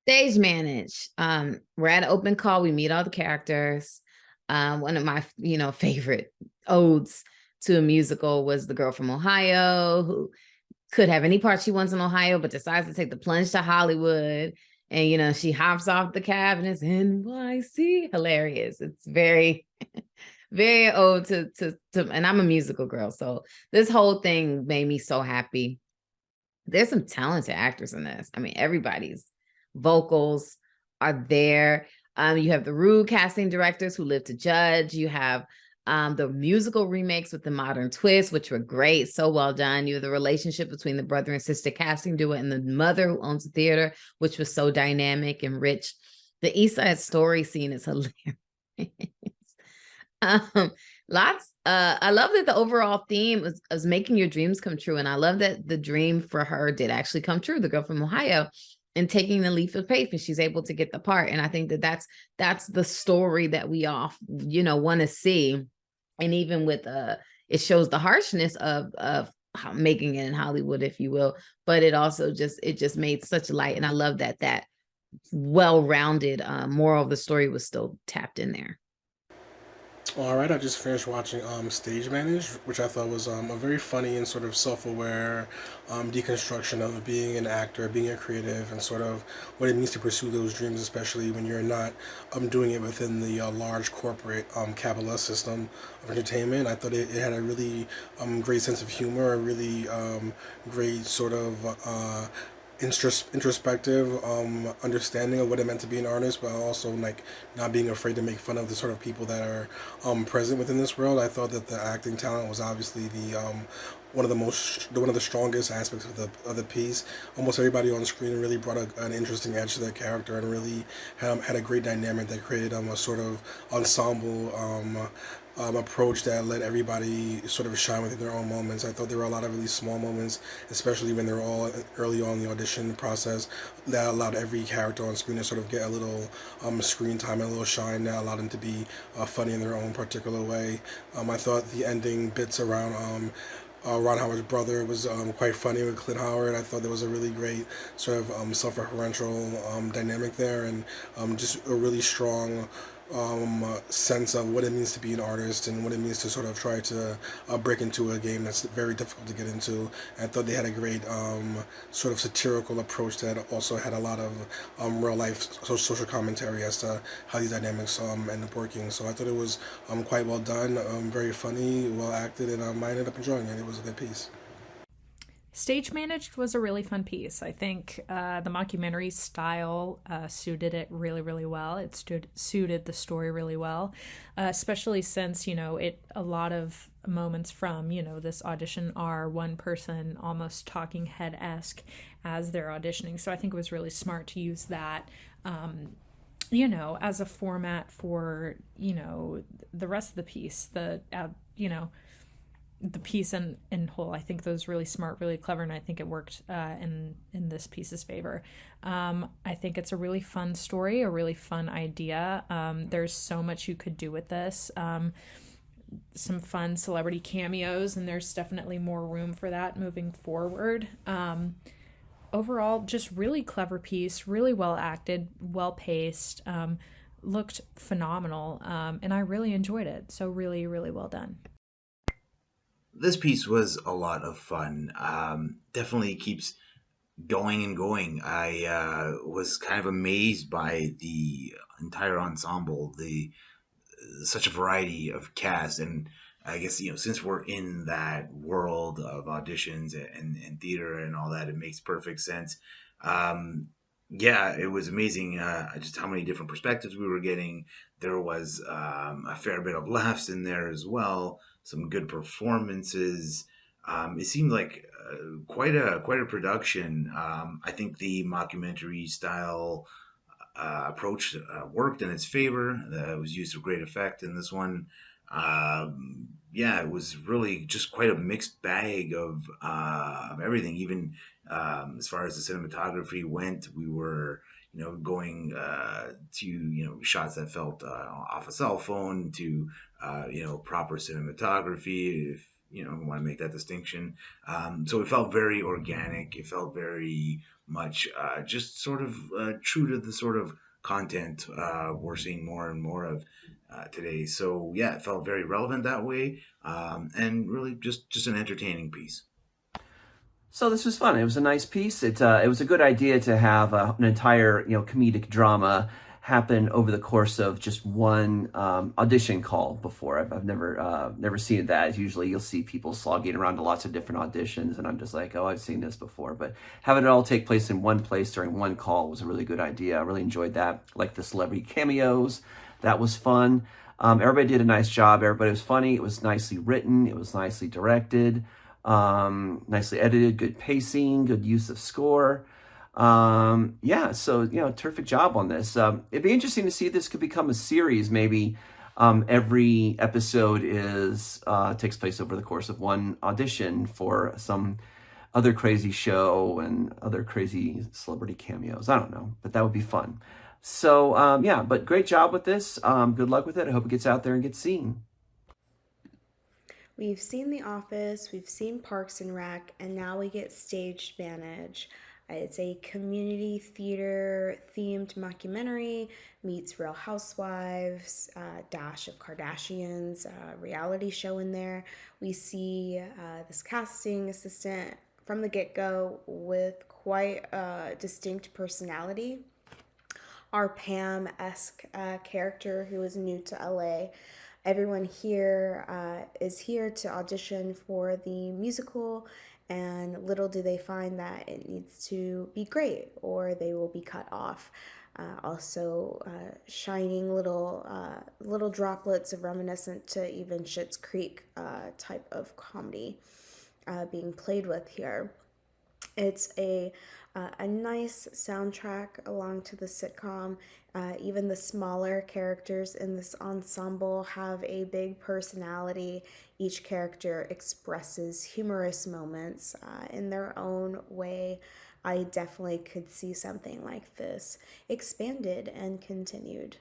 Stage manage. We're at an open call. We meet all the characters. One of my, favorite odes to a musical was The Girl from Ohio, who could have any part she wants in Ohio, but decides to take the plunge to Hollywood. And she hops off the cab and it's NYC. Hilarious. It's very, very ode to, and I'm a musical girl, so this whole thing made me so happy. There's some talented actors in this. I mean, everybody's vocals are there. You have the rude casting directors who live to judge. You have the musical remakes with the modern twist, which were great, so well done. You have the relationship between the brother and sister casting duo and the mother who owns the theater, which was so dynamic and rich. The East Side Story scene is hilarious. um, lots. I love that the overall theme was making your dreams come true, and I love that the dream for her did actually come true. The girl from Ohio, and taking the leap of faith, and she's able to get the part. And I think that that's the story that we all want to see. And even with it shows the harshness of making it in Hollywood, if you will, but it just made such light, and I love that well-rounded moral of the story was still tapped in there. All right, I just finished watching Stage Managed, which I thought was a very funny and sort of self-aware deconstruction of being an actor, being a creative, and sort of what it means to pursue those dreams, especially when you're not doing it within the large corporate capitalist system of entertainment. I thought it had a really great sense of humor, a really great sort of introspective understanding of what it meant to be an artist, but also like not being afraid to make fun of the sort of people that are present within this world. I thought that the acting talent was obviously the one of the strongest aspects of the piece. Almost everybody on screen really brought an interesting edge to their character and really had a great dynamic that created a sort of ensemble approach that let everybody sort of shine within their own moments. I thought there were a lot of really small moments, especially when they were all early on in the audition process, that allowed every character on screen to sort of get a little screen time and a little shine that allowed them to be funny in their own particular way. I thought the ending bits around Ron Howard's brother was quite funny with Clint Howard. I thought there was a really great sort of self-referential dynamic there, and just a really strong sense of what it means to be an artist and what it means to sort of try to break into a game that's very difficult to get into. And I thought they had a great sort of satirical approach that also had a lot of real life social commentary as to how these dynamics end up working. So I thought it was quite well done, very funny, well acted, and I ended up enjoying it. It was a good piece. Stage Managed was a really fun piece. I think the mockumentary style suited it really, really well. It suited the story really well, especially since a lot of moments from this audition are one person almost talking head esque as they're auditioning. So I think it was really smart to use that. As a format for the rest of the piece, the piece in whole. I think that was really smart, really clever, and I think it worked in this piece's favor. I think it's a really fun story, a really fun idea. There's so much you could do with this. Some fun celebrity cameos, and there's definitely more room for that moving forward. Overall, just really clever piece, really well acted, well paced, looked phenomenal, and I really enjoyed it. So really, really well done. This piece was a lot of fun. Definitely keeps going and going. I was kind of amazed by the entire ensemble, the such a variety of cast, and I guess since we're in that world of auditions and theater and all that, it makes perfect sense. Um, yeah, it was amazing just how many different perspectives we were getting. There was a fair bit of laughs in there as well, some good performances. It seemed like quite a production. I think the mockumentary style approach worked in its favor. It was used to great effect in this one. Yeah, it was really just quite a mixed bag of everything. Even as far as the cinematography went, we were going to shots that felt off a cell phone to proper cinematography. who want to make that distinction. So it felt very organic. It felt very much just sort of true to the sort of content we're seeing more and more of today. So yeah, it felt very relevant that way, and really just an entertaining piece. So this was fun. It was a nice piece. It was a good idea to have an entire comedic drama happen over the course of just one audition call before. I've never seen that. Usually you'll see people slogging around to lots of different auditions, and I'm just like, oh, I've seen this before. But having it all take place in one place during one call was a really good idea. I really enjoyed that. Like the celebrity cameos, that was fun. Everybody did a nice job. Everybody was funny. It was nicely written. It was nicely directed. Nicely edited, good pacing, good use of score. Yeah, so terrific job on this. It'd be interesting to see if this could become a series. Maybe every episode takes place over the course of one audition for some other crazy show and other crazy celebrity cameos. I don't know, but that would be fun. So yeah, but great job with this. Good luck with it. I hope it gets out there and gets seen. We've seen The Office, we've seen Parks and Rec, and now we get Staged Manage. It's a community theater themed mockumentary, meets Real Housewives, dash of Kardashians, reality show in there. We see this casting assistant from the get-go with quite a distinct personality. Our Pam-esque character who is new to LA. Everyone here is here to audition for the musical, and little do they find that it needs to be great or they will be cut off. Also, shining little droplets of reminiscent to even Schitt's Creek type of comedy being played with here. It's a nice soundtrack along to the sitcom. Even the smaller characters in this ensemble have a big personality. Each character expresses humorous moments in their own way. I definitely could see something like this expanded and continued.